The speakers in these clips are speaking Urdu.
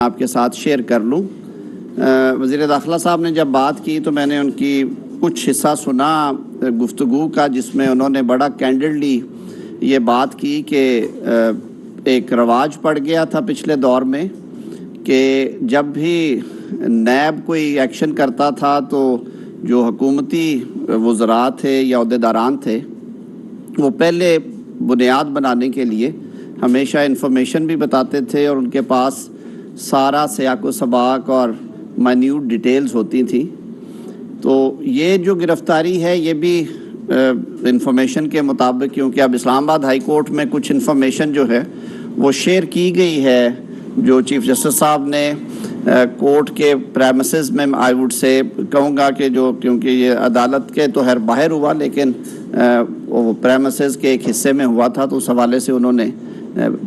آپ کے ساتھ شیئر کر لوں۔ وزیر داخلہ صاحب نے جب بات کی تو میں نے ان کی کچھ حصہ سنا گفتگو کا، جس میں انہوں نے بڑا کینڈڈلی یہ بات کی کہ ایک رواج پڑ گیا تھا پچھلے دور میں کہ جب بھی نیب کوئی ایکشن کرتا تھا تو جو حکومتی وزراء تھے یا عہدیداران تھے وہ پہلے بنیاد بنانے کے لیے ہمیشہ انفارمیشن بھی بتاتے تھے اور ان کے پاس سارا سیاق و سباق اور مائنیوٹ ڈیٹیلز ہوتی تھیں۔ تو یہ جو گرفتاری ہے یہ بھی انفارمیشن کے مطابق، کیونکہ اب اسلام آباد ہائی کورٹ میں کچھ انفارمیشن جو ہے وہ شیئر کی گئی ہے جو چیف جسٹس صاحب نے کورٹ کے پریمیسز میں، آئی ووڈ سے کہوں گا کہ جو، کیونکہ یہ عدالت کے تو باہر ہوا لیکن وہ پریمیسز کے ایک حصے میں ہوا تھا، تو اس حوالے سے انہوں نے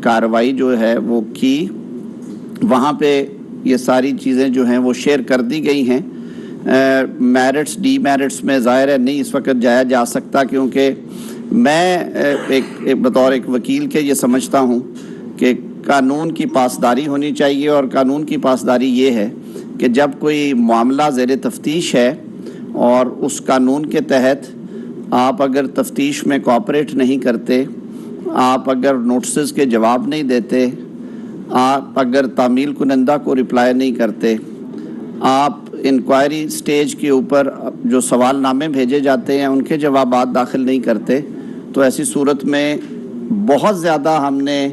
کارروائی جو ہے وہ کی۔ وہاں پہ یہ ساری چیزیں جو ہیں وہ شیئر کر دی گئی ہیں۔ میرٹس ڈی میرٹس میں ظاہر ہے نہیں اس وقت جایا جا سکتا، کیونکہ میں بطور ایک وکیل کے یہ سمجھتا ہوں کہ قانون کی پاسداری ہونی چاہیے، اور قانون کی پاسداری یہ ہے کہ جب کوئی معاملہ زیر تفتیش ہے اور اس قانون کے تحت آپ اگر تفتیش میں کوآپریٹ نہیں کرتے، آپ اگر نوٹسز کے جواب نہیں دیتے، آپ اگر تعمیل کنندہ کو رپلائی نہیں کرتے، آپ انکوائری سٹیج کے اوپر جو سوال نامے بھیجے جاتے ہیں ان کے جوابات داخل نہیں کرتے، تو ایسی صورت میں بہت زیادہ ہم نے،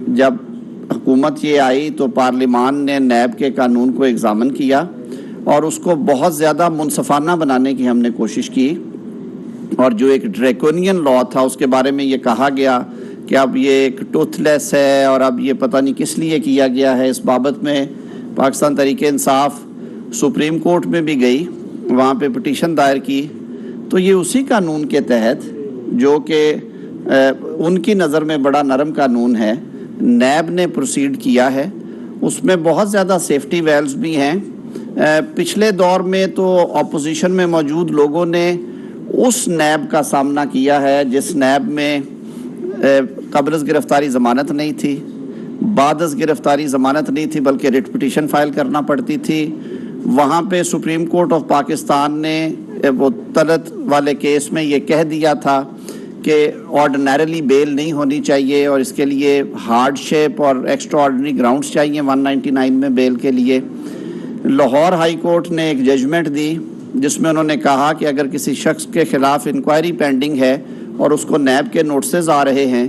جب حکومت یہ آئی تو پارلیمان نے نیب کے قانون کو ایگزامن کیا اور اس کو بہت زیادہ منصفانہ بنانے کی ہم نے کوشش کی، اور جو ایک ڈریکونین لا تھا اس کے بارے میں یہ کہا گیا کہ اب یہ ایک ٹوتھ لیس ہے اور اب یہ پتہ نہیں کس لیے کیا گیا ہے۔ اس بابت میں پاکستان تحریک انصاف سپریم کورٹ میں بھی گئی، وہاں پہ پٹیشن دائر کی، تو یہ اسی قانون کے تحت جو کہ ان کی نظر میں بڑا نرم قانون ہے، نیب نے پروسیڈ کیا ہے۔ اس میں بہت زیادہ سیفٹی ویلز بھی ہیں۔ پچھلے دور میں تو اپوزیشن میں موجود لوگوں نے اس نیب کا سامنا کیا ہے جس نیب میں قبل از گرفتاری ضمانت نہیں تھی، بعد از گرفتاری ضمانت نہیں تھی، بلکہ ریٹ پٹیشن فائل کرنا پڑتی تھی۔ وہاں پہ سپریم کورٹ آف پاکستان نے وہ طلعت والے کیس میں یہ کہہ دیا تھا کہ آرڈینریلی بیل نہیں ہونی چاہیے اور اس کے لیے ہارڈ شیپ اور ایکسٹرا آرڈنری گراؤنڈز چاہیے 199 میں بیل کے لیے۔ لاہور ہائی کورٹ نے ایک ججمنٹ دی جس میں انہوں نے کہا کہ اگر کسی شخص کے خلاف انکوائری پینڈنگ ہے اور اس کو نیب کے نوٹسز آ رہے ہیں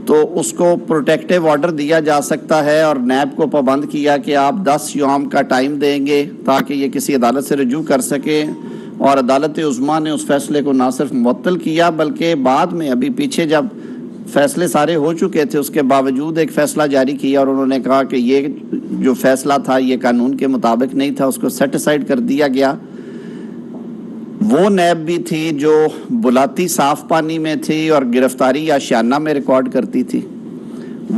تو اس کو پروٹیکٹیو آرڈر دیا جا سکتا ہے، اور نیب کو پابند کیا کہ آپ 10 یوم کا ٹائم دیں گے تاکہ یہ کسی عدالت سے رجوع کر سکیں، اور عدالت عظمیٰ نے اس فیصلے کو نہ صرف معطل کیا بلکہ بعد میں ابھی پیچھے جب فیصلے سارے ہو چکے تھے اس کے باوجود ایک فیصلہ جاری کیا، اور انہوں نے کہا کہ یہ جو فیصلہ تھا یہ قانون کے مطابق نہیں تھا، اس کو سیٹ اسائڈ کر دیا گیا۔ وہ نیب بھی تھی جو بلاتی صاف پانی میں تھی اور گرفتاری آشیانہ میں ریکارڈ کرتی تھی۔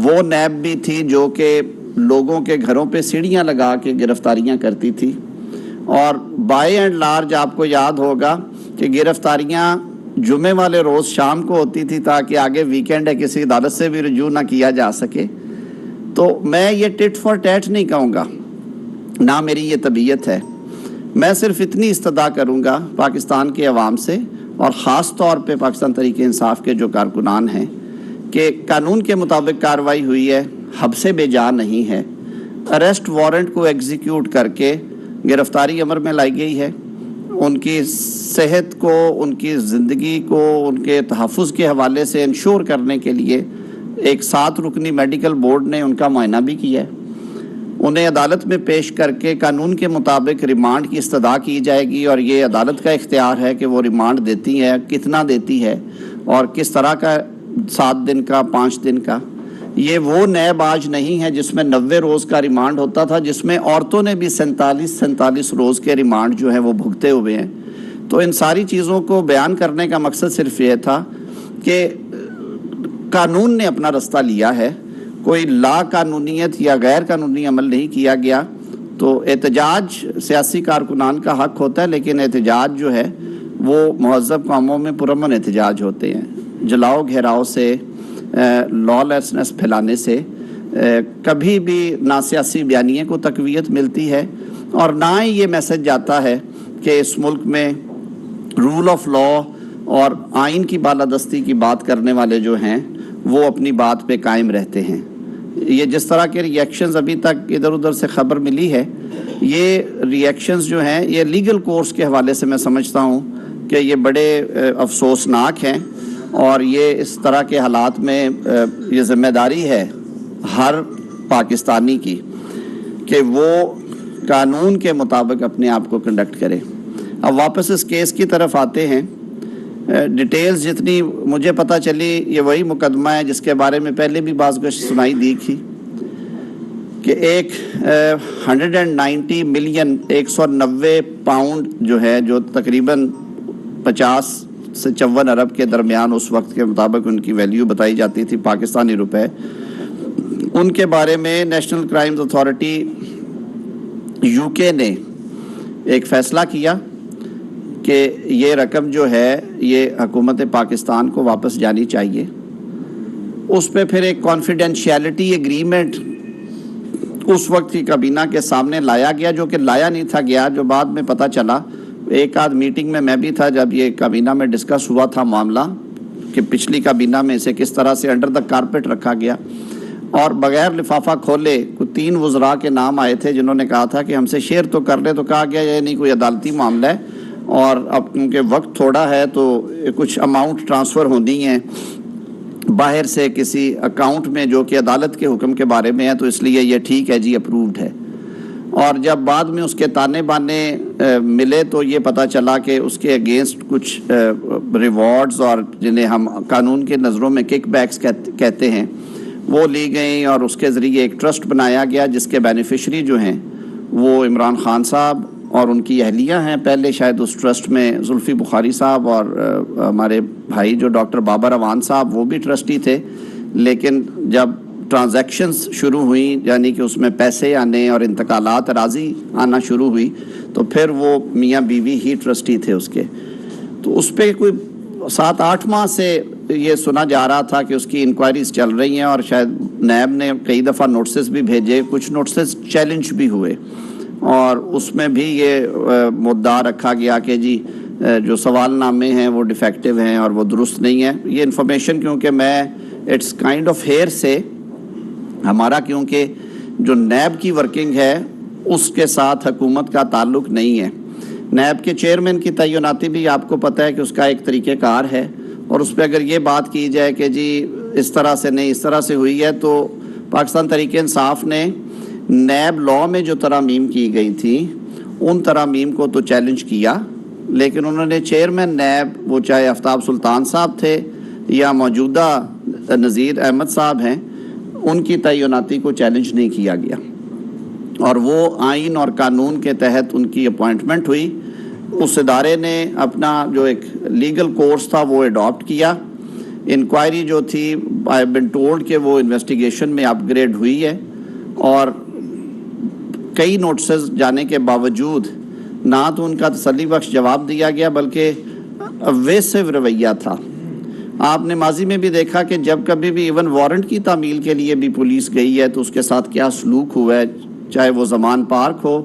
وہ نیب بھی تھی جو کہ لوگوں کے گھروں پہ سیڑھیاں لگا کے گرفتاریاں کرتی تھی، اور بائی اینڈ لارج آپ کو یاد ہوگا کہ گرفتاریاں جمعے والے روز شام کو ہوتی تھی تاکہ آگے ویکینڈ ہے کسی عدالت سے بھی رجوع نہ کیا جا سکے۔ تو میں یہ ٹٹ فار ٹیٹ نہیں کہوں گا، نہ میری یہ طبیعت ہے۔ میں صرف اتنی استدعا کروں گا پاکستان کے عوام سے، اور خاص طور پہ پاکستان تحریک انصاف کے جو کارکنان ہیں، کہ قانون کے مطابق کارروائی ہوئی ہے، حبس بے جا نہیں ہے۔ اریسٹ وارنٹ کو ایگزیکیوٹ کر کے گرفتاری عمل میں لائی گئی ہے، ان کی صحت کو، ان کی زندگی کو، ان کے تحفظ کے حوالے سے انشور کرنے کے لیے ایک 7 رکنی میڈیکل بورڈ نے ان کا معائنہ بھی کیا ہے۔ انہیں عدالت میں پیش کر کے قانون کے مطابق ریمانڈ کی استدعا کی جائے گی، اور یہ عدالت کا اختیار ہے کہ وہ ریمانڈ دیتی ہے، کتنا دیتی ہے اور کس طرح کا، 7 دن کا، 5 دن کا۔ یہ وہ نیب آج نہیں ہے جس میں 90 روز کا ریمانڈ ہوتا تھا، جس میں عورتوں نے بھی 47 روز کے ریمانڈ جو ہیں وہ بھگتے ہوئے ہیں۔ تو ان ساری چیزوں کو بیان کرنے کا مقصد صرف یہ تھا کہ قانون نے اپنا رستہ لیا ہے، کوئی لا قانونیت یا غیر قانونی عمل نہیں کیا گیا۔ تو احتجاج سیاسی کارکنان کا حق ہوتا ہے، لیکن احتجاج جو ہے وہ مہذب قوموں میں پرامن احتجاج ہوتے ہیں، جلاؤ گھیراؤ سے، لا لیسنس پھیلانے سے کبھی بھی نہ سیاسی بیانیے کو تقویت ملتی ہے اور نہ ہی یہ میسج جاتا ہے کہ اس ملک میں رول آف لا اور آئین کی بالادستی کی بات کرنے والے جو ہیں وہ اپنی بات پہ قائم رہتے ہیں۔ یہ جس طرح کے ری ایکشنز ابھی تک ادھر ادھر سے خبر ملی ہے، یہ ری ایکشنز جو ہیں یہ لیگل کورس کے حوالے سے میں سمجھتا ہوں کہ یہ بڑے افسوسناک ہیں، اور یہ اس طرح کے حالات میں یہ ذمہ داری ہے ہر پاکستانی کی کہ وہ قانون کے مطابق اپنے آپ کو کنڈکٹ کرے۔ اب واپس اس کیس کی طرف آتے ہیں۔ ڈیٹیلز جتنی مجھے پتہ چلی یہ وہی مقدمہ ہے جس کے بارے میں پہلے بھی بعض گوش سنائی دی تھی کہ ایک 190 ملین 190 پاؤنڈ جو ہے، جو تقریباً 50 سے 54 ارب کے درمیان اس وقت کے مطابق ان کی ویلیو بتائی جاتی تھی پاکستانی روپے، ان کے بارے میں نیشنل کرائمز اتھارٹی یو کے نے ایک فیصلہ کیا کہ یہ رقم جو ہے یہ حکومت پاکستان کو واپس جانی چاہیے۔ اس پہ پھر ایک کانفیڈینشیلٹی ایگریمنٹ اس وقت کی کابینہ کے سامنے لایا گیا، جو کہ لایا نہیں تھا گیا، جو بعد میں پتہ چلا۔ ایک آدھ میٹنگ میں بھی تھا جب یہ کابینہ میں ڈسکس ہوا تھا معاملہ کہ پچھلی کابینہ میں اسے کس طرح سے انڈر دا کارپیٹ رکھا گیا، اور بغیر لفافہ کھولے کوئی 3 وزراء کے نام آئے تھے جنہوں نے کہا تھا کہ ہم سے شیئر تو کر لیں، تو کہا گیا یہ نہیں کوئی عدالتی معاملہ ہے، اور اب کیونکہ وقت تھوڑا ہے تو کچھ اماؤنٹ ٹرانسفر ہونی ہیں باہر سے کسی اکاؤنٹ میں جو کہ عدالت کے حکم کے بارے میں ہے، تو اس لیے یہ ٹھیک ہے جی، اپرووڈ ہے۔ اور جب بعد میں اس کے تانے بانے ملے تو یہ پتہ چلا کہ اس کے اگینسٹ کچھ ریوارڈز اور جنہیں ہم قانون کے نظروں میں کک بیکس کہتے ہیں وہ لی گئیں، اور اس کے ذریعے ایک ٹرسٹ بنایا گیا جس کے بینیفیشری جو ہیں وہ عمران خان صاحب اور ان کی اہلیہ ہیں۔ پہلے شاید اس ٹرسٹ میں زلفی بخاری صاحب اور ہمارے بھائی جو ڈاکٹر بابر اعوان صاحب وہ بھی ٹرسٹی تھے، لیکن جب ٹرانزیکشنز شروع ہوئیں، یعنی کہ اس میں پیسے آنے اور انتقالات اراضی آنا شروع ہوئی، تو پھر وہ میاں بیوی ہی ٹرسٹی تھے اس کے۔ تو اس پہ کوئی 7-8 ماہ سے یہ سنا جا رہا تھا کہ اس کی انکوائریز چل رہی ہیں، اور شاید نیب نے کئی دفعہ نوٹسز بھی بھیجے، کچھ نوٹسز چیلنج بھی ہوئے، اور اس میں بھی یہ مدعا رکھا گیا کہ جی جو سوال نامے ہیں وہ ڈیفیکٹیو ہیں اور وہ درست نہیں ہیں۔ یہ انفارمیشن کیونکہ میں اٹس کائنڈ آف ہیئر سے، ہمارا کیونکہ جو نیب کی ورکنگ ہے اس کے ساتھ حکومت کا تعلق نہیں ہے۔ نیب کے چیئرمین کی تعیناتی بھی آپ کو پتہ ہے کہ اس کا ایک طریقہ کار ہے، اور اس پہ اگر یہ بات کی جائے کہ جی اس طرح سے نہیں اس طرح سے ہوئی ہے، تو پاکستان تحریک انصاف نے نیب لاء میں جو ترامیم کی گئی تھی ان ترامیم کو تو چیلنج کیا، لیکن انہوں نے چیئرمین نیب، وہ چاہے آفتاب سلطان صاحب تھے یا موجودہ نذیر احمد صاحب ہیں، ان کی تعیناتی کو چیلنج نہیں کیا گیا، اور وہ آئین اور قانون کے تحت ان کی اپوائنٹمنٹ ہوئی۔ اس ادارے نے اپنا جو ایک لیگل کورس تھا وہ اڈاپٹ کیا۔ انکوائری جو تھی آئی بین ٹولڈ کہ وہ انویسٹیگیشن میں اپ گریڈ ہوئی ہے، اور کئی نوٹسز جانے کے باوجود نہ تو ان کا تسلی بخش جواب دیا گیا بلکہ اویسو رویہ تھا۔ آپ نے ماضی میں بھی دیکھا کہ جب کبھی بھی ایون وارنٹ کی تعمیل کے لیے بھی پولیس گئی ہے تو اس کے ساتھ کیا سلوک ہوا ہے، چاہے وہ زمان پارک ہو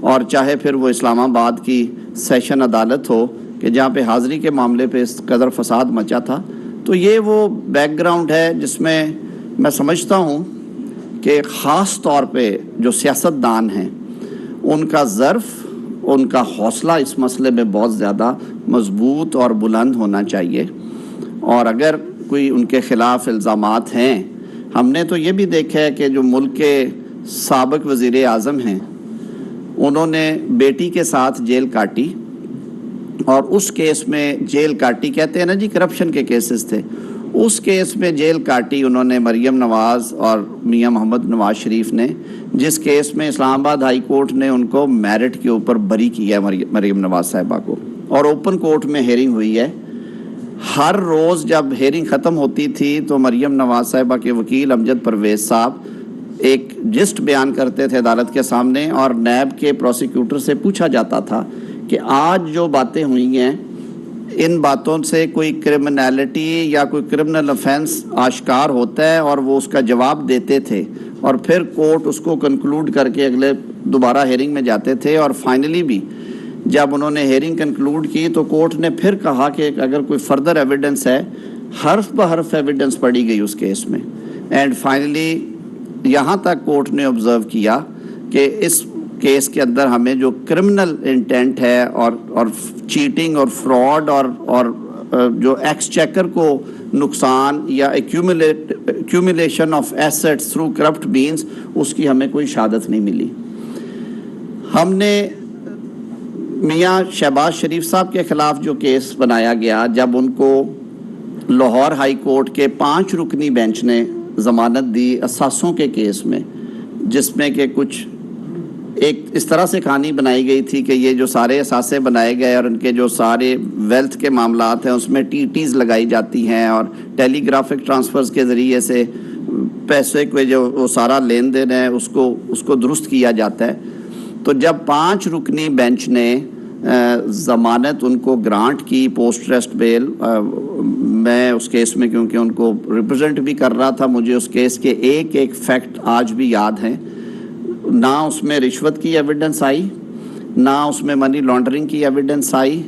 اور چاہے پھر وہ اسلام آباد کی سیشن عدالت ہو کہ جہاں پہ حاضری کے معاملے پہ اس قدر فساد مچا تھا۔ تو یہ وہ بیک گراؤنڈ ہے جس میں میں سمجھتا ہوں کہ خاص طور پہ جو سیاستدان ہیں ان کا ظرف، ان کا حوصلہ اس مسئلے میں بہت زیادہ مضبوط اور بلند ہونا چاہیے، اور اگر کوئی ان کے خلاف الزامات ہیں، ہم نے تو یہ بھی دیکھا ہے کہ جو ملک کے سابق وزیر اعظم ہیں انہوں نے بیٹی کے ساتھ جیل کاٹی، اور اس کیس میں جیل کاٹی، کہتے ہیں نا جی کرپشن کے کیسز تھے، اس کیس میں جیل کاٹی انہوں نے مریم نواز اور میاں محمد نواز شریف نے، جس کیس میں اسلام آباد ہائی کورٹ نے ان کو میرٹ کے اوپر بری کیا مریم نواز صاحبہ کو، اور اوپن کورٹ میں ہیئرنگ ہوئی ہے۔ ہر روز جب ہیئرنگ ختم ہوتی تھی تو مریم نواز صاحبہ کے وکیل امجد پرویز صاحب ایک جسٹ بیان کرتے تھے عدالت کے سامنے، اور نیب کے پروسیکیوٹر سے پوچھا جاتا تھا کہ آج جو باتیں ہوئی ہیں ان باتوں سے کوئی کرمنالٹی یا کوئی کرمنل افینس آشکار ہوتا ہے اور وہ اس کا جواب دیتے تھے، اور پھر کورٹ اس کو کنکلوڈ کر کے اگلے دوبارہ ہیئرنگ میں جاتے تھے، اور فائنلی بھی جب انہوں نے ہیئرنگ کنکلوڈ کی تو کورٹ نے پھر کہا کہ اگر کوئی فردر ایویڈنس ہے، حرف بحرف ایویڈنس پڑھی گئی اس کیس میں، اینڈ فائنلی یہاں تک کورٹ نے آبزرو کیا کہ اس کیس کے اندر ہمیں جو کرمنل انٹینٹ ہے اور چیٹنگ اور فراڈ اور جو ایکسچیکر کو نقصان یا accumulation of assets through corrupt means, اس کی ہمیں کوئی شہادت نہیں ملی۔ ہم نے میاں شہباز شریف صاحب کے خلاف جو کیس بنایا گیا، جب ان کو لاہور ہائی کورٹ کے 5 رکنی بینچ نے ضمانت دی اثاثوں کے کیس میں، جس میں کہ کچھ ایک اس طرح سے کہانی بنائی گئی تھی کہ یہ جو سارے اثاثے بنائے گئے اور ان کے جو سارے ویلتھ کے معاملات ہیں اس میں ٹیز لگائی جاتی ہیں، اور ٹیلی گرافک ٹرانسفرز کے ذریعے سے پیسے کو جو وہ سارا لین دین ہے اس کو درست کیا جاتا ہے۔ تو جب 5 رکنی بینچ نے ضمانت ان کو گرانٹ کی پوسٹ ریسٹ بیل، میں اس کیس میں کیونکہ ان کو ریپرزینٹ بھی کر رہا تھا، مجھے اس کیس کے ایک فیکٹ آج بھی یاد ہیں۔ نہ اس میں رشوت کی ایویڈنس آئی، نہ اس میں منی لانڈرنگ کی ایویڈنس آئی،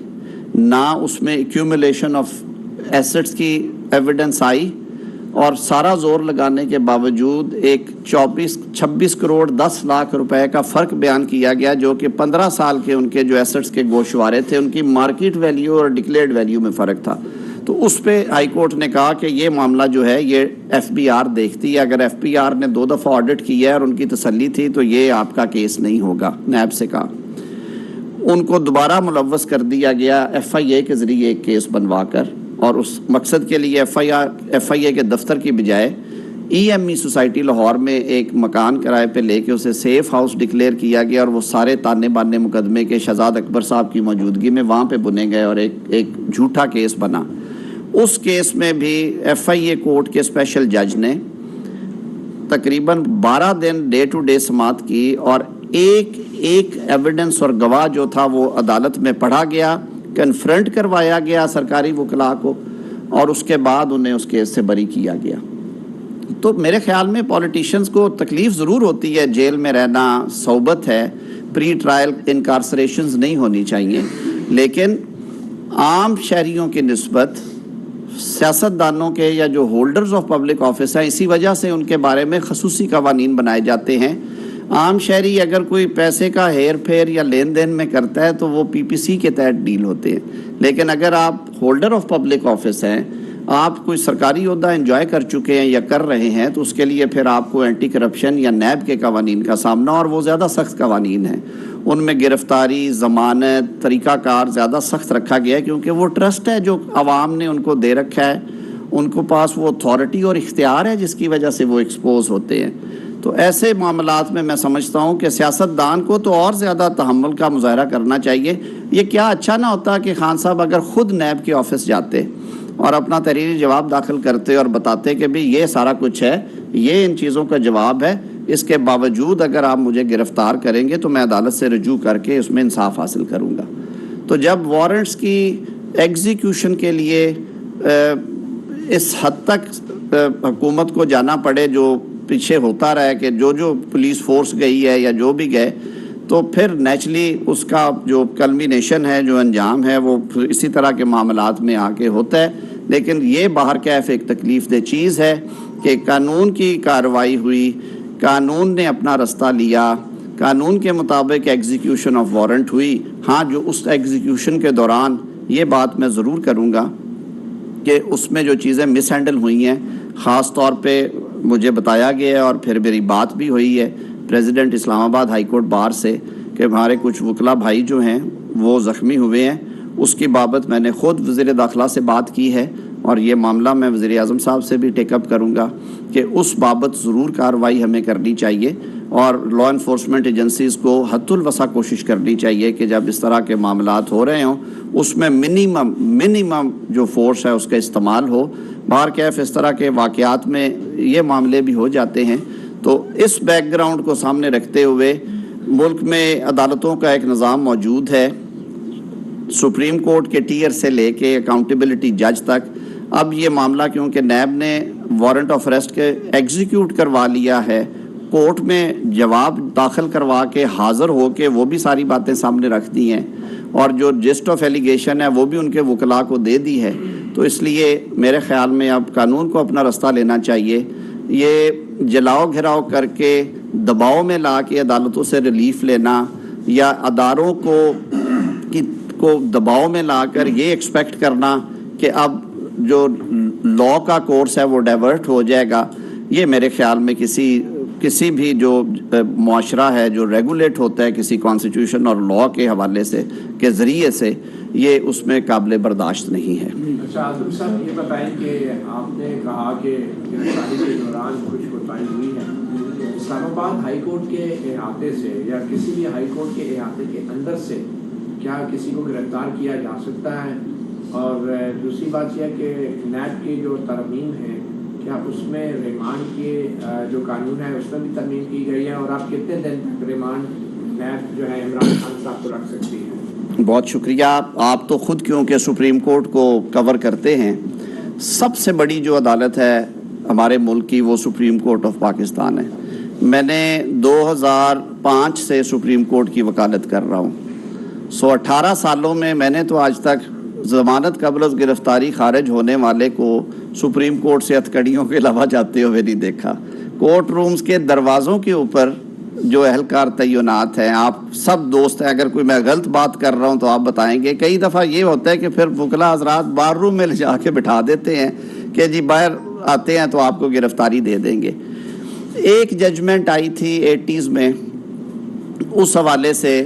نہ اس میں ایکیومولیشن آف ایسٹس کی ایویڈنس آئی، اور سارا زور لگانے کے باوجود ایک 26 کروڑ 10 لاکھ روپے کا فرق بیان کیا گیا، جو کہ 15 سال کے ان کے جو ایسٹس کے گوشوارے تھے ان کی مارکیٹ ویلیو اور ڈکلیئرڈ ویلیو میں فرق تھا۔ تو اس پہ ہائی کورٹ نے کہا کہ یہ معاملہ جو ہے یہ ایف بی آر دیکھتی ہے، اگر ایف بی آر نے 2 دفعہ آڈٹ کیا ہے اور ان کی تسلی تھی تو یہ آپ کا کیس نہیں ہوگا۔ نیب سے کہا، ان کو دوبارہ ملوث کر دیا گیا ایف آئی اے کے ذریعے ایک کیس بنوا کر، اور اس مقصد کے لیے ایف آئی اے کے دفتر کی بجائے E M E society Lahore میں ایک مکان کرائے پہ لے کے اسے سیف ہاؤس ڈکلیئر کیا گیا، اور وہ سارے تانے بانے مقدمے کے شہزاد اکبر صاحب کی موجودگی میں وہاں پہ بنے گئے، اور ایک جھوٹا کیس بنا۔ اس کیس میں بھی ایف آئی اے کورٹ کے اسپیشل جج نے تقریباً 12 دن ڈے ٹو ڈے سماعت کی، اور ایک ایویڈنس اور گواہ جو تھا وہ عدالت میں پڑھا گیا، کنفرنٹ کروایا گیا سرکاری وکلاء کو، اور اس کے بعد انہیں اس کیس سے بری کیا گیا۔ تو میرے خیال میں پولیٹیشینز کو تکلیف ضرور ہوتی ہے، جیل میں رہنا صعوبت ہے، پری ٹرائل انکارسریشنز نہیں ہونی چاہیے، لیکن عام شہریوں کی نسبت سیاستدانوں کے یا جو ہولڈرز آف پبلک آفس ہیں، اسی وجہ سے ان کے بارے میں خصوصی قوانین بنائے جاتے ہیں۔ عام شہری اگر کوئی پیسے کا ہیر پھیر یا لین دین میں کرتا ہے تو وہ پی پی سی کے تحت ڈیل ہوتے ہیں، لیکن اگر آپ ہولڈر آف پبلک آفس ہیں، آپ کوئی سرکاری عہدہ انجوائے کر چکے ہیں یا کر رہے ہیں، تو اس کے لیے پھر آپ کو اینٹی کرپشن یا نیب کے قوانین کا سامنا، اور وہ زیادہ سخت قوانین ہیں، ان میں گرفتاری، ضمانت، طریقہ کار زیادہ سخت رکھا گیا ہے، کیونکہ وہ ٹرسٹ ہے جو عوام نے ان کو دے رکھا ہے، ان کو پاس وہ اتھارٹی اور اختیار ہے جس کی وجہ سے وہ ایکسپوز ہوتے ہیں۔ تو ایسے معاملات میں سمجھتا ہوں کہ سیاستدان کو تو اور زیادہ تحمل کا مظاہرہ کرنا چاہیے۔ یہ کیا اچھا نہ ہوتا کہ خان صاحب اگر خود نیب کے آفس جاتے اور اپنا تحریری جواب داخل کرتے اور بتاتے کہ بھی یہ سارا کچھ ہے، یہ ان چیزوں کا جواب ہے، اس کے باوجود اگر آپ مجھے گرفتار کریں گے تو میں عدالت سے رجوع کر کے اس میں انصاف حاصل کروں گا۔ تو جب وارنٹس کی ایگزیکیوشن کے لیے اس حد تک حکومت کو جانا پڑے، جو پیچھے ہوتا رہا ہے کہ جو پولیس فورس گئی ہے یا جو بھی گئے، تو پھر نیچرلی اس کا جو کلمینیشن ہے، جو انجام ہے، وہ اسی طرح کے معاملات میں آ کے ہوتا ہے۔ لیکن یہ باہر کیف ایک تکلیف دہ چیز ہے کہ قانون کی کارروائی ہوئی، قانون نے اپنا رستہ لیا، قانون کے مطابق ایگزیکیوشن آف وارنٹ ہوئی۔ ہاں، جو اس ایگزیکیوشن کے دوران یہ بات میں ضرور کروں گا کہ اس میں جو چیزیں مس ہینڈل ہوئی ہیں، خاص طور پہ مجھے بتایا گیا ہے اور پھر میری بات بھی ہوئی ہے پریزیڈنٹ اسلام آباد ہائی کورٹ بار سے کہ ہمارے کچھ وکلا بھائی جو ہیں وہ زخمی ہوئے ہیں، اس کی بابت میں نے خود وزیر داخلہ سے بات کی ہے، اور یہ معاملہ میں وزیر اعظم صاحب سے بھی ٹیک اپ کروں گا کہ اس بابت ضرور کارروائی ہمیں کرنی چاہیے، اور لا انفورسمنٹ ایجنسیز کو حد الوسع کوشش کرنی چاہیے کہ جب اس طرح کے معاملات ہو رہے ہوں اس میں منیمم جو فورس ہے اس کا استعمال ہو۔ باہر کیف اس طرح کے واقعات میں یہ معاملے بھی ہو جاتے ہیں۔ تو اس بیک گراؤنڈ کو سامنے رکھتے ہوئے ملک میں عدالتوں کا ایک نظام موجود ہے، سپریم کورٹ کے ٹیئر سے لے کے اکاؤنٹیبلٹی جج تک. اب یہ معاملہ کیونکہ نیب نے وارنٹ آف اریسٹ کے ایگزیکیوٹ کروا لیا ہے, کورٹ میں جواب داخل کروا کے حاضر ہو کے وہ بھی ساری باتیں سامنے رکھ دی ہیں, اور جو جسٹ آف ایلیگیشن ہے وہ بھی ان کے وکلاء کو دے دی ہے. تو اس لیے میرے خیال میں اب قانون کو اپنا رستہ لینا چاہیے. یہ جلاؤ گھراؤ کر کے دباؤ میں لا کے عدالتوں سے ریلیف لینا, یا اداروں کو دباؤ میں لا کر یہ ایکسپیکٹ کرنا کہ اب جو لا کا کورس ہے وہ ڈائیورٹ ہو جائے گا, یہ میرے خیال میں کسی بھی جو معاشرہ ہے جو ریگولیٹ ہوتا ہے کسی کانسٹیٹیوشن اور لا کے حوالے سے کے ذریعے سے, یہ اس میں قابل برداشت نہیں ہے. اچھا عاصم صاحب یہ بتائیں کہ آپ نے کہا کہ گرفتاری کے دوران کچھ کوتاہی ہوئی ہے. اسلام آباد ہائی کورٹ کے احاطے سے یا کسی بھی ہائی کورٹ کے احاطے کے اندر سے کیا کسی کو گرفتار کیا جا سکتا ہے؟ اور دوسری بات یہ ہے کہ نیب کی جو ترمیم ہے کیا اس میں ریمانڈ کے جو قانون ہے اس میں بھی ترمیم کی گئی ہے, اور آپ کتنے دن تک ریمانڈ نیب جو ہے عمران خان صاحب کو رکھ سکتی ہے؟ بہت شکریہ. آپ تو خود کیونکہ سپریم کورٹ کو کور کرتے ہیں, سب سے بڑی جو عدالت ہے ہمارے ملک کی وہ سپریم کورٹ آف پاکستان ہے. میں نے 2005 سے سپریم کورٹ کی وکالت کر رہا ہوں. 18 سالوں میں نے تو آج تک ضمانت قبل از گرفتاری خارج ہونے والے کو سپریم کورٹ سے ہتھکڑیوں کے علاوہ جاتے ہوئے نہیں دیکھا. کورٹ رومز کے دروازوں کے اوپر جو اہلکار تعینات ہیں, آپ سب دوست ہیں, اگر کوئی میں غلط بات کر رہا ہوں تو آپ بتائیں گے. کئی دفعہ یہ ہوتا ہے کہ پھر وکلاء حضرات بار روم میں لے جا کے بٹھا دیتے ہیں کہ جی باہر آتے ہیں تو آپ کو گرفتاری دے دیں گے. ایک ججمنٹ آئی تھی 80s میں, اس حوالے سے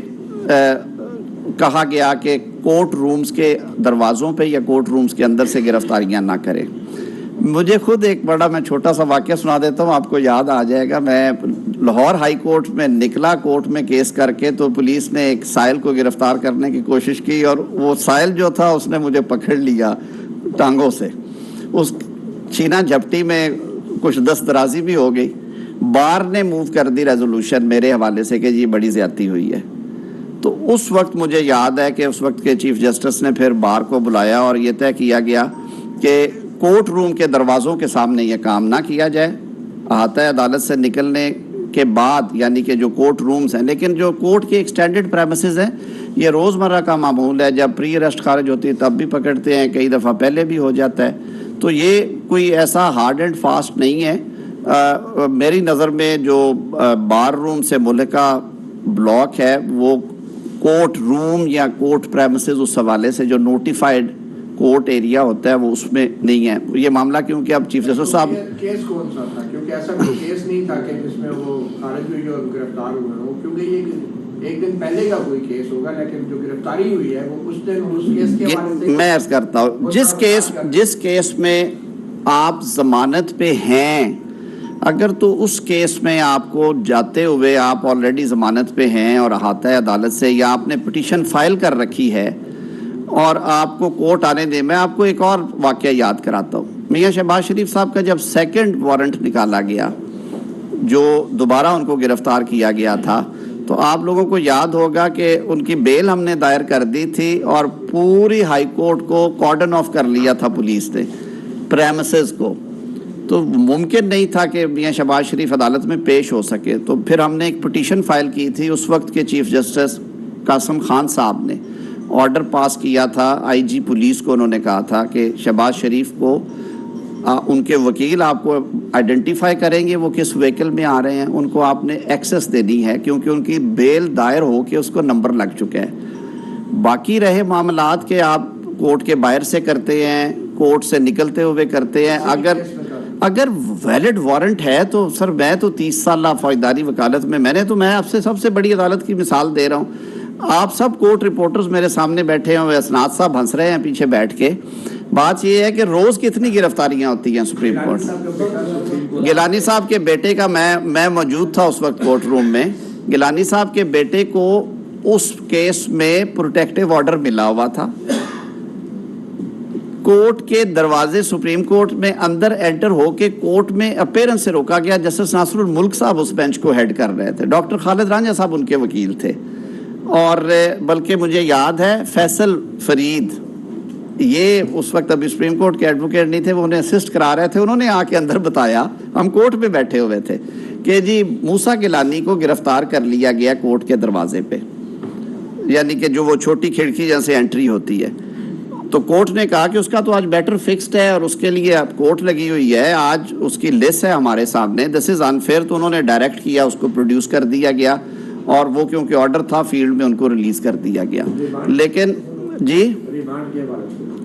کہا گیا کہ کورٹ رومز کے دروازوں پہ یا کورٹ رومز کے اندر سے گرفتاریاں نہ کریں. مجھے خود ایک بڑا میں چھوٹا سا واقعہ سنا دیتا ہوں, آپ کو یاد آ جائے گا. میں لاہور ہائی کورٹ میں نکلا کورٹ میں کیس کر کے, تو پولیس نے ایک سائل کو گرفتار کرنے کی کوشش کی, اور وہ سائل جو تھا اس نے مجھے پکڑ لیا ٹانگوں سے. اس چھینا جھپٹی میں کچھ دست درازی بھی ہو گئی. بار نے موو کر دی ریزولوشن میرے حوالے سے کہ جی بڑی زیادتی ہوئی ہے. تو اس وقت مجھے یاد ہے کہ اس وقت کے چیف جسٹس نے پھر بار کو بلایا اور یہ طے کیا گیا کہ کورٹ روم کے دروازوں کے سامنے یہ کام نہ کیا جائے احاطہ عدالت سے نکلنے کے بعد, یعنی کہ جو کورٹ رومز ہیں. لیکن جو کورٹ کے ایکسٹینڈڈ پریمیسز ہیں یہ روزمرہ کا معمول ہے. جب پری اریسٹ خارج ہوتی ہے تب بھی پکڑتے ہیں, کئی دفعہ پہلے بھی ہو جاتا ہے. تو یہ کوئی ایسا ہارڈ اینڈ فاسٹ نہیں ہے. میری نظر میں جو بار روم سے ملکہ بلاک ہے وہ کورٹ روم یا کورٹ پریمیسز اس حوالے سے جو نوٹیفائڈ کورٹ ایریا ہوتا ہے وہ اس میں نہیں ہے یہ معاملہ. کیونکہ اب چیف جسٹس صاحب کیس کون سا تھا؟ کیونکہ ایسا کوئی کیس نہیں تھا کہ جس میں وہ خارج ہوئی اور گرفتار ہوئے ہو, کیونکہ یہ ایک دن پہلے کا کوئی کیس ہوگا, لیکن جو گرفتاری ہوئی ہے وہ اس دن اس کیس کے حوالے سے. میں عرض کرتا ہوں, جس کیس میں آپ ضمانت پہ ہیں, اگر تو اس کیس میں آپ کو جاتے ہوئے آپ آلریڈی ضمانت پہ ہیں اور احاطہ عدالت سے, یا آپ نے پٹیشن فائل کر رکھی ہے اور آپ کو کورٹ آنے دیں. میں آپ کو ایک اور واقعہ یاد کراتا ہوں. میاں شہباز شریف صاحب کا جب سیکنڈ وارنٹ نکالا گیا, جو دوبارہ ان کو گرفتار کیا گیا تھا, تو آپ لوگوں کو یاد ہوگا کہ ان کی بیل ہم نے دائر کر دی تھی اور پوری ہائی کورٹ کو کارڈن آف کر لیا تھا پولیس نے, پریمیسز کو. تو ممکن نہیں تھا کہ میاں شہباز شریف عدالت میں پیش ہو سکے. تو پھر ہم نے ایک پٹیشن فائل کی تھی. اس وقت کے چیف جسٹس قاسم خان صاحب نے آرڈر پاس کیا تھا آئی جی پولیس کو. انہوں نے کہا تھا کہ شہباز شریف کو ان کے وکیل آپ کو آئیڈینٹیفائی کریں گے وہ کس وہیکل میں آ رہے ہیں, ان کو آپ نے ایکسیس دینی ہے کیونکہ ان کی بیل دائر ہو کے اس کو نمبر لگ چکا ہے. باقی رہے معاملات کے آپ کورٹ کے باہر سے کرتے ہیں, کورٹ سے نکلتے ہوئے کرتے ہیں. اگر ویلڈ وارنٹ ہے تو سر میں تو 30 سالہ فوجداری وکالت میں آپ سے سب سے بڑی عدالت کی مثال دے رہا ہوں. آپ سب کورٹ رپورٹرز میرے سامنے بیٹھے ہیں, اسناد صاحب ہنس رہے ہیں پیچھے بیٹھ کے. بات یہ ہے کہ روز کتنی گرفتاریاں ہوتی ہیں سپریم کورٹ. گیلانی صاحب کے بیٹے کا میں موجود تھا اس وقت کورٹ روم میں. گیلانی صاحب کے بیٹے کو اس کیس میں پروٹیکٹیو آرڈر ملا ہوا تھا. کورٹ کے دروازے سپریم کورٹ میں اندر انٹر ہو کے کورٹ میں اپیرنس سے روکا گیا. جسٹس ناصر الملک صاحب اس بینچ کو ہیڈ کر رہے تھے, ڈاکٹر خالد رانجھا صاحب ان کے وکیل تھے, اور بلکہ مجھے یاد ہے فیصل فرید یہ اس وقت ابھی سپریم کورٹ کے ایڈوکیٹ نہیں تھے, وہ انہیں اسسٹ کرا رہے تھے, انہوں نے آ کے اندر بتایا, ہم کورٹ پہ بیٹھے ہوئے تھے, کہ جی موسیٰ گیلانی کو گرفتار کر لیا گیا کورٹ کے دروازے پہ, یعنی کہ جو وہ چھوٹی کھڑکی جہاں سے انٹری ہوتی ہے. تو کورٹ نے کہا کہ اس کا تو آج بیٹر فکسڈ ہے اور اس کے لیے اب کورٹ لگی ہوئی ہے, آج اس کی لسٹ ہے ہمارے سامنے, دس از انفیئر. تو انہوں نے ڈائریکٹ کیا, اس کو پروڈیوس کر دیا گیا, اور وہ کیونکہ آرڈر تھا فیلڈ میں ان کو ریلیز کر دیا گیا. لیکن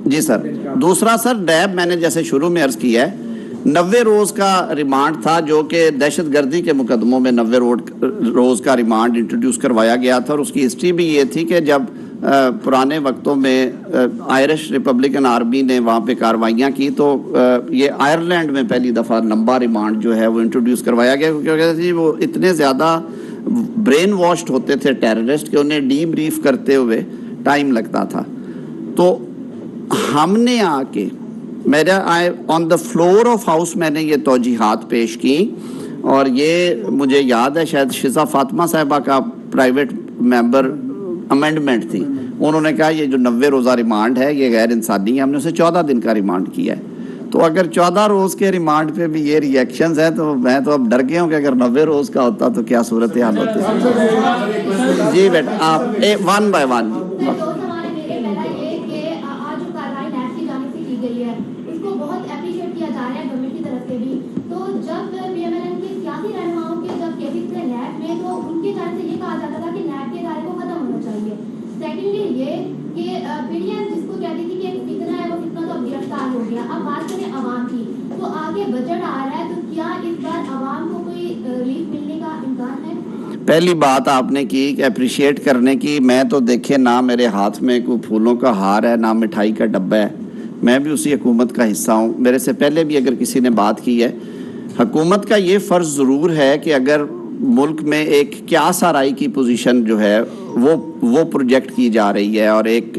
جی سر, دوسرا سر نیب, میں نے جیسے شروع میں عرض کیا ہے 90 روز کا ریمانڈ تھا, جو کہ دہشت گردی کے مقدموں میں 90 روز کا ریمانڈ انٹروڈیوس کروایا گیا تھا. اور اس کی ہسٹری بھی یہ تھی کہ جب پرانے وقتوں میں آئرش ریپبلکن آرمی نے وہاں پہ کارروائیاں کی تو یہ آئرلینڈ میں پہلی دفعہ لمبا ریمانڈ جو ہے وہ انٹروڈیوس کروایا گیا, کیونکہ وہ اتنے زیادہ برین واشڈ ہوتے تھے ٹیررسٹ کہ انہیں ڈی بریف کرتے ہوئے ٹائم لگتا تھا. تو ہم نے آ کے میرا آن دا فلور آف ہاؤس میں نے یہ توجیحات پیش کی, اور یہ مجھے یاد ہے شاید شزا فاطمہ صاحبہ کا پرائیویٹ ممبر امینڈمنٹ تھی, انہوں نے کہا یہ جو 90 روزہ ریمانڈ ہے یہ غیر انسانی ہے, ہم نے اسے 14 دن کا ریمانڈ کیا ہے. تو اگر 14 روز کے ریمانڈ پہ بھی یہ ریئیکشنز ہیں تو میں تو اب ڈر گیا ہوں کہ اگر 90 روز کا ہوتا تو کیا صورتحال ہوتی. جی بیٹا آپ ون بائی ون. پہلی بات آپ نے کی کہ اپریشیٹ کرنے کی, میں تو دیکھے نہ میرے ہاتھ میں کوئی پھولوں کا ہار ہے نہ مٹھائی کا ڈبہ ہے, میں بھی اسی حکومت کا حصہ ہوں. میرے سے پہلے بھی اگر کسی نے بات کی ہے, حکومت کا یہ فرض ضرور ہے کہ اگر ملک میں ایک قیاس آرائی کی پوزیشن جو ہے وہ پروجیکٹ کی جا رہی ہے, اور ایک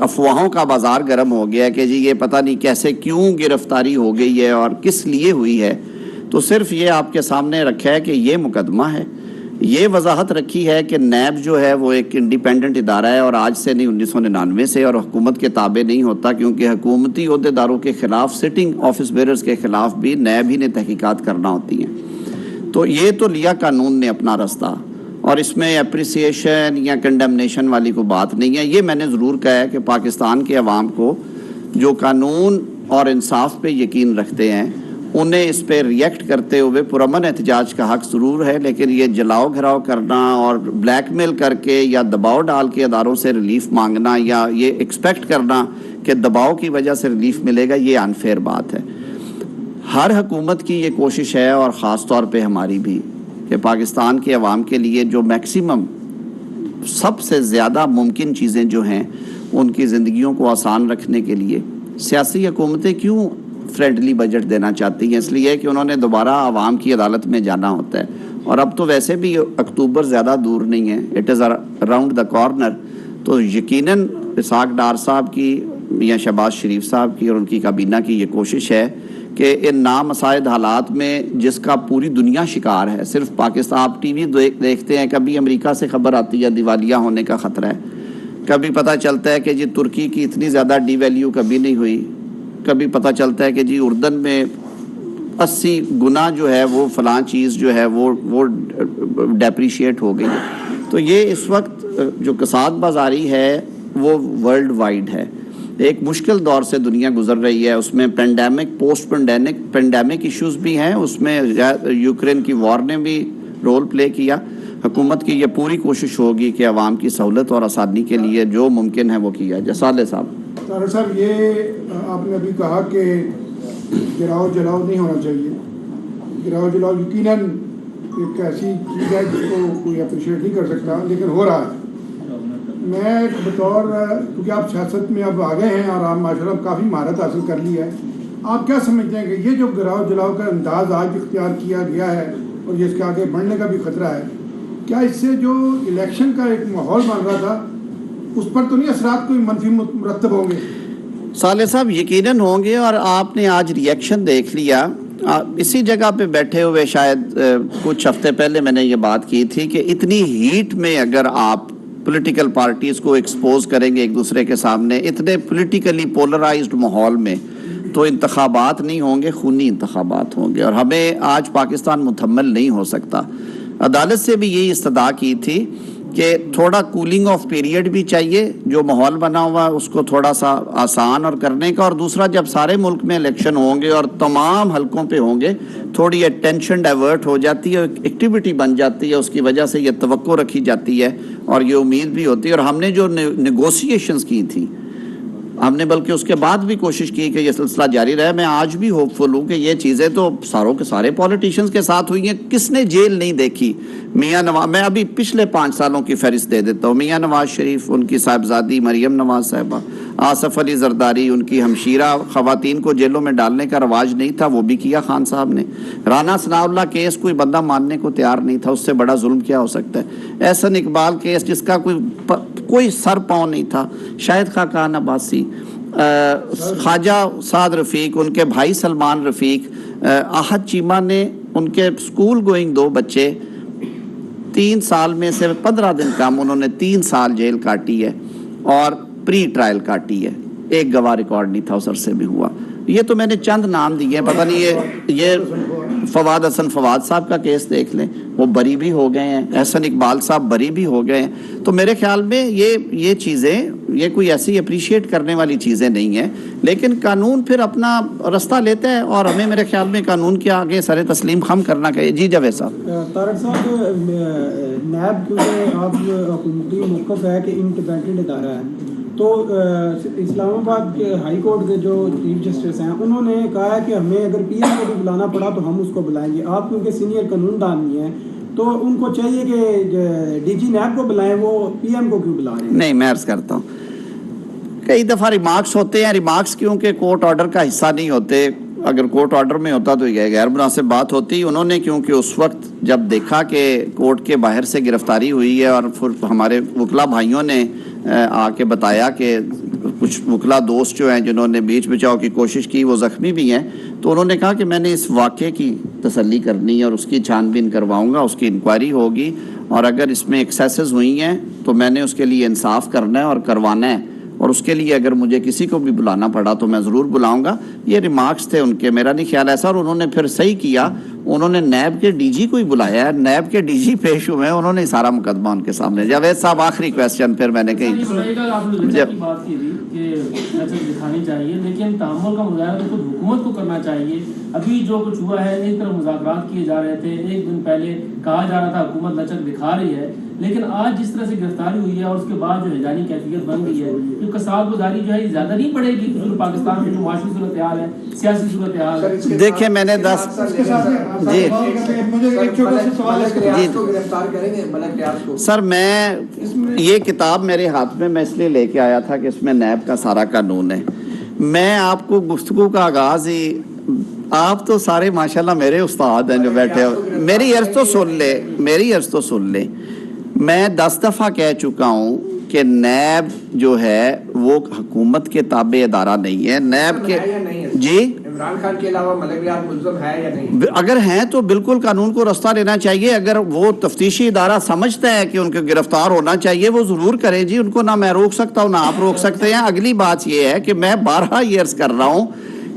افواہوں کا بازار گرم ہو گیا ہے کہ جی یہ پتہ نہیں کیسے کیوں گرفتاری ہو گئی ہے اور کس لیے ہوئی ہے, تو صرف یہ آپ کے سامنے رکھا ہے کہ یہ مقدمہ ہے. یہ وضاحت رکھی ہے کہ نیب جو ہے وہ ایک انڈیپینڈنٹ ادارہ ہے, اور آج سے نہیں 1999 سے, اور حکومت کے تابع نہیں ہوتا, کیونکہ حکومتی عہدیداروں کے خلاف سٹنگ آفس بیئرز کے خلاف بھی نیب ہی نے تحقیقات کرنا ہوتی ہیں. تو یہ تو لیا قانون نے اپنا راستہ, اور اس میں اپریسیشن یا کنڈمنیشن والی کوئی بات نہیں ہے. یہ میں نے ضرور کہا ہے کہ پاکستان کے عوام کو جو قانون اور انصاف پہ یقین رکھتے ہیں انہیں اس پہ ریئیکٹ کرتے ہوئے پرامن احتجاج کا حق ضرور ہے, لیکن یہ جلاؤ گھراؤ کرنا اور بلیک میل کر کے یا دباؤ ڈال کے اداروں سے ریلیف مانگنا یا یہ ایکسپیکٹ کرنا کہ دباؤ کی وجہ سے ریلیف ملے گا, یہ انفیئر بات ہے. ہر حکومت کی یہ کوشش ہے, اور خاص طور پہ ہماری بھی, کہ پاکستان کے عوام کے لیے جو میکسیمم سب سے زیادہ ممکن چیزیں جو ہیں ان کی زندگیوں کو آسان رکھنے کے لیے سیاسی حکومتیں کیوں فرینڈلی بجٹ دینا چاہتی ہیں, اس لیے کہ انہوں نے دوبارہ عوام کی عدالت میں جانا ہوتا ہے. اور اب تو ویسے بھی اکتوبر زیادہ دور نہیں ہے, it is around the corner. تو یقیناً اسحاق ڈار صاحب کی یا شہباز شریف صاحب کی اور ان کی کابینہ کی یہ کوشش ہے کہ ان نامساعد حالات میں جس کا پوری دنیا شکار ہے, صرف پاکستان, آپ ٹی وی دیکھتے ہیں, کبھی امریکہ سے خبر آتی ہے دیوالیہ ہونے کا خطرہ ہے, کبھی پتہ چلتا ہے کہ جی ترکی کی اتنی زیادہ ڈی ویلیو کبھی نہیں ہوئی, کبھی پتہ چلتا ہے کہ جی اردن میں 80 گنا جو ہے وہ فلاں چیز جو ہے وہ ڈیپریشیٹ ہو گئی. تو یہ اس وقت جو کساد بازاری ہے وہ ورلڈ وائڈ ہے, ایک مشکل دور سے دنیا گزر رہی ہے, اس میں پینڈیمک پوسٹ پینڈیمک ایشوز بھی ہیں, اس میں یوکرین کی وار نے بھی رول پلے کیا. حکومت کی یہ پوری کوشش ہوگی کہ عوام کی سہولت اور آسانی کے لیے جو ممکن ہے وہ کیا جائے. صالح صاحب یہ آپ نے ابھی کہا کہ گراؤ جلاؤ نہیں ہونا چاہیے. گراؤ جلاؤ یقیناً ایک ایسی چیز ہے جس کو کوئی اپریشیٹ نہیں کر سکتا, لیکن ہو رہا ہے. میں بطور, کیونکہ آپ سیاست میں اب آ گئے ہیں اور آپ ماشاء اللہ کافی مہارت حاصل کر لی ہے, آپ کیا سمجھتے ہیں کہ یہ جو گراؤ جلاؤ کا انداز آج اختیار کیا گیا ہے اور جس کے آگے بڑھنے کا بھی خطرہ ہے, کیا اس سے جو الیکشن کا ایک ماحول بن رہا تھا اس پر تو نہیں اثرات کوئی منفی مرتب ہوں گے؟ صالح صاحب یقیناً ہوں گے, اور آپ نے آج ریئیکشن دیکھ لیا. اسی جگہ پہ بیٹھے ہوئے شاید کچھ ہفتے پہلے میں نے یہ بات کی تھی کہ اتنی ہیٹ میں اگر آپ پولیٹیکل پارٹیز کو ایکسپوز کریں گے ایک دوسرے کے سامنے. اتنے پولیٹیکلی پولرائزڈ ماحول میں تو انتخابات نہیں ہوں گے, خونی انتخابات ہوں گے, اور ہمیں آج پاکستان متحمل نہیں ہو سکتا. عدالت سے بھی یہی استدعا کی تھی کہ تھوڑا کولنگ آف پیریڈ بھی چاہیے, جو ماحول بنا ہوا ہے اس کو تھوڑا سا آسان اور کرنے کا, اور دوسرا جب سارے ملک میں الیکشن ہوں گے اور تمام حلقوں پہ ہوں گے تھوڑی یہ ٹینشن ڈائیورٹ ہو جاتی ہے, ایکٹیویٹی بن جاتی ہے, اس کی وجہ سے یہ توقع رکھی جاتی ہے اور یہ امید بھی ہوتی ہے. اور ہم نے جو نیگوسیشنز کی تھی, ہم نے بلکہ اس کے بعد بھی کوشش کی کہ یہ سلسلہ جاری رہے. میں آج بھی ہوپ فل ہوں کہ یہ چیزیں تو ساروں کے سارے پولیٹیشنز کے ساتھ ہوئی ہیں. کس نے جیل نہیں دیکھی؟ میاں نواز, میں ابھی پچھلے 5 سالوں کی فہرست دے دیتا ہوں. میاں نواز شریف, ان کی صاحبزادی مریم نواز صاحبہ, آصف علی زرداری, ان کی ہمشیرہ, خواتین کو جیلوں میں ڈالنے کا رواج نہیں تھا, وہ بھی کیا خان صاحب نے. رانا ثناء اللہ کیس کوئی بندہ ماننے کو تیار نہیں تھا, اس سے بڑا ظلم کیا ہو سکتا ہے. احسن اقبال کیس جس کا کوئی سر پاؤں نہیں تھا. شاہد خاقان عباسی, خواجہ سعد رفیق, ان کے بھائی سلمان رفیق, احد چیمہ نے ان کے اسکول گوئنگ 2 بچے 3 سال میں سے 15 دن کم, انہوں نے 3 سال جیل کاٹی ہے اور پری ٹرائل کاٹی ہے. ایک گواہ ریکارڈ نہیں تھا, اس عرصے میں ہوا. یہ تو میں نے چند نام دیے ہیں, پتہ نہیں یہ فواد حسن فواد صاحب کا کیس دیکھ لیں, وہ بری بھی ہو گئے ہیں. احسن اقبال صاحب بری بھی ہو گئے ہیں. تو میرے خیال میں یہ چیزیں, یہ کوئی ایسی اپریشیٹ کرنے والی چیزیں نہیں ہیں. لیکن قانون پھر اپنا رستہ لیتا ہے اور ہمیں میرے خیال میں قانون کے آگے سر تسلیم خم کرنا چاہیے. جی جاوید صاحب. طارق صاحب, نیب کیونکہ آپ حکومتی موقف ہے کہ انڈیپینڈنٹ ادارہ ہے, تو اسلام آباد کے ہائی کورٹ کے جو چیف جسٹس ہیں انہوں نے کہا ہے کہ ہمیں اگر پی ایم کو بھی بلانا پڑا تو ہم اس کو بلائیں گے. آپ کیونکہ سینئر قانون دان نہیں ہیں تو ان کو چاہیے کہ ڈی جی نیب کو بلائیں, وہ پی ایم کو کیوں بلا رہے ہیں؟ نہیں, میں عرض کرتا ہوں, کئی دفعہ ریمارکس ہوتے ہیں, ریمارکس کیونکہ کورٹ آرڈر کا حصہ نہیں ہوتے. اگر کورٹ آرڈر میں ہوتا تو یہ غیر مناسب بات ہوتی. انہوں نے کیونکہ اس وقت جب دیکھا کہ کورٹ کے باہر سے گرفتاری ہوئی ہے اور پھر ہمارے وکلا بھائیوں نے آ کے بتایا کہ کچھ وکلا دوست جو ہیں جنہوں نے بیچ بچاؤ کی کوشش کی وہ زخمی بھی ہیں, تو انہوں نے کہا کہ میں نے اس واقعے کی تسلی کرنی ہے اور اس کی چھان بین کرواؤں گا, اس کی انکوائری ہوگی, اور اگر اس میں ایکسیسز ہوئی ہیں تو میں نے اس کے لیے انصاف کرنا ہے اور کروانا ہے, اور اس کے لیے اگر مجھے کسی کو بھی بلانا پڑا تو میں ضرور بلاؤں گا. یہ ریمارکس تھے ان کے, میرا نہیں خیال ایسا. اور انہوں نے پھر صحیح کیا, انہوں نے نیب کے ڈی جی کو ہی بلایا ہے, نیب کے ڈی جی پیش ہوئے ہیں, انہوں نے سارا مقدمہ ان کے سامنے. جاوید صاحب آخری کویسچن, پھر میں نے بات کی تھی کہ دکھانی چاہیے, لیکن تحمل کا مظاہرہ تو خود حکومت کو کرنا چاہیے. ابھی جو کچھ ہوا ہے, ایک طرف مذاکرات کیے جا رہے تھے, ایک دن پہلے کہا جا رہا تھا حکومت لچک دکھا رہی ہے, لیکن آج جس طرح سے گرفتاری ہوئی ہے اور اس کے بعد جو ہیجانی کیفیت بن گئی ہے, جو کساد گزاری جو ہے زیادہ نہیں پڑے گی پاکستان میں جو معاشی صورتحال ہے, سیاسی صورتحال ہے. دیکھیں میں نے 10 جی سر, میں یہ کتاب میرے ہاتھ میں اس لیے لے کے آیا تھا کہ اس میں نیب کا سارا قانون ہے. میں آپ کو گفتگو کا آغاز ہی, آپ تو سارے ماشاءاللہ میرے استاد ہیں جو بیٹھے ہو, میری عرض تو سن لیں. میں 10 دفعہ کہہ چکا ہوں کہ نیب جو ہے وہ حکومت کے تابع ادارہ نہیں ہے. نیب کے جی عمران خان کے علاوہ ملک ریاض ملزم ہے یا نہیں؟ اگر ہیں تو بالکل قانون کو رستہ لینا چاہیے. اگر وہ تفتیشی ادارہ سمجھتا ہے کہ ان کو گرفتار ہونا چاہیے وہ ضرور کریں جی, ان کو نہ میں روک سکتا ہوں نہ آپ روک سکتے ہیں. اگلی بات یہ ہے کہ میں 12 ایئرز کر رہا ہوں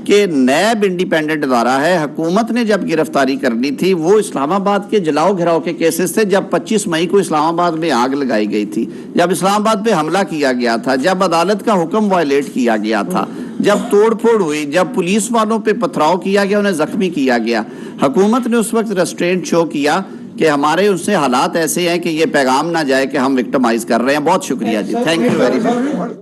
کہ نیب انڈیپینڈنٹ ادارہ ہے. حکومت نے جب گرفتاری کرنی تھی وہ اسلام آباد کے جلاؤ گھراؤ کے کیسز تھے, جب 25 مئی کو اسلام آباد میں آگ لگائی گئی تھی, جب اسلام آباد پہ حملہ کیا گیا تھا, جب عدالت کا حکم وائلیٹ کیا گیا تھا, جب توڑ پھوڑ ہوئی, جب پولیس والوں پہ پتھراؤ کیا گیا, انہیں زخمی کیا گیا. حکومت نے اس وقت ریسٹرینٹ شو کیا کہ ہمارے ان سے حالات ایسے ہیں کہ یہ پیغام نہ جائے کہ ہم وکٹمائز کر رہے ہیں. بہت شکریہ جی, تھینک یو ویری مچ.